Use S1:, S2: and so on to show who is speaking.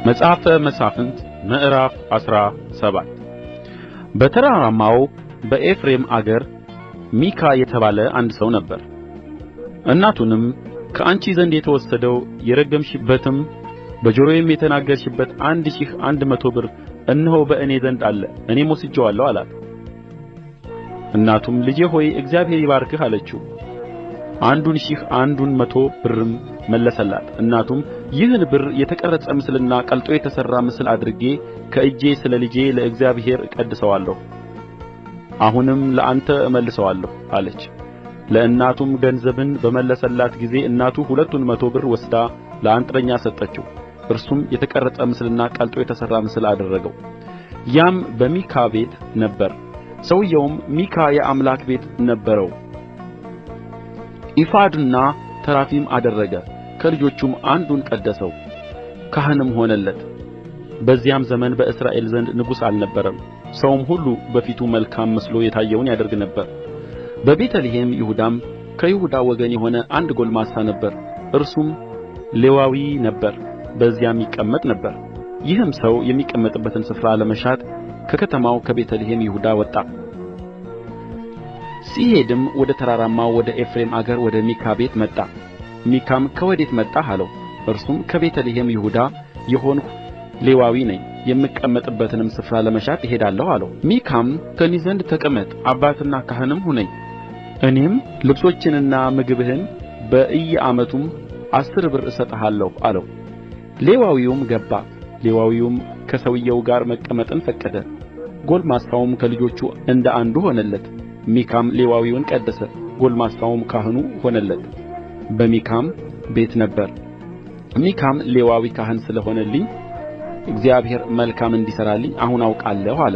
S1: መጽሐፈ መሣፍንት ምዕራፍ 17 በተራራማው በኤፍሬም አገር ሚካ የተባለ አንድ ሰው ነበረ። እናቱንም ከአንቺ ዘንድ የተወሰደው የረገምሽበትም በጆሮዬም የተናገርሽበት 1100 ብር እነሆ በእኔ ዘንድ አለ፣ እኔም ወስጄዋለሁ አላት። እናቱም ልጄ ሆይ እግዚአብሔር ይባርክህ አለችው። 1,000 100 ብርም መለሰላት። እናቱም ይህን ብር የተቀረጸ ምስልና ቀልጦ የተሠራ ምስል አድርጌ ከእጄ ስለ ልጄ ለእግዚአብሔር እቀድሰዋለሁ፣ አሁንም ለአንተ እመልሰዋለሁ አለች። ለእናቱም ገንዘብን በመለሰላት ጊዜ እናቱ 200 ብር ወስዳ ለአንጥረኛ ሰጠችው። እርሱም የተቀረጸ ምስልና ቀልጦ የተሠራ ምስል አደረገው። ያም በሚካ ቤት ነበረ። ሰውየውም ሚካ የአምላክ ቤት ነበረው። ኤፉድና ተራፊም አደረገ። ከልጆቹም አንዱን ቀደሰው፣ ካህንም ሆነለት። በዚያም ዘመን በእስራኤል ዘንድ ንጉሥ አልነበረም። ሰውም ሁሉ በፊቱ መልካም መስሎ የታየውን ያደርግ ነበር። በቤተልሔም ይሁዳም ከይሁዳ ወገን የሆነ አንድ ጎልማሳ ነበረ። እርሱም ሌዋዊ ነበረ፣ በዚያም ይቀመጥ ነበር። ይህም ሰው የሚቀመጥበትን ስፍራ ለመሻት ከከተማው ከቤተልሔም ይሁዳ ወጣ። ሲሄድም ወደ ተራራማው ወደ ኤፍሬም አገር ወደ ሚካ ቤት መጣ። ሚካም ከወዴት መጣህ አለው። እርሱም ከቤተልሔም ይሁዳ የሆንሁ ሌዋዊ ነኝ፣ የምቀመጥበትንም ስፍራ ለመሻት እሄዳለሁ አለው። ሚካም ከእኔ ዘንድ ተቀመጥ፣ አባትና ካህንም ሁነኝ፣ እኔም ልብሶችንና ምግብህን በየዓመቱም 10 ብር እሰጥሃለሁ አለው። ሌዋዊውም ገባ። ሌዋዊውም ከሰውዮው ጋር መቀመጥን ፈቀደ። ጎልማሳውም ከልጆቹ እንደ አንዱ ሆነለት። ሚካም ሌዋዊውን ቀደሰ፣ ጎልማሳውም ካህኑ ሆነለት። በሚካም ቤት ነበረ። ሚካም ሌዋዊ ካህን ስለ ሆነልኝ እግዚአብሔር መልካም እንዲሠራልኝ አሁን አውቃለሁ አለ።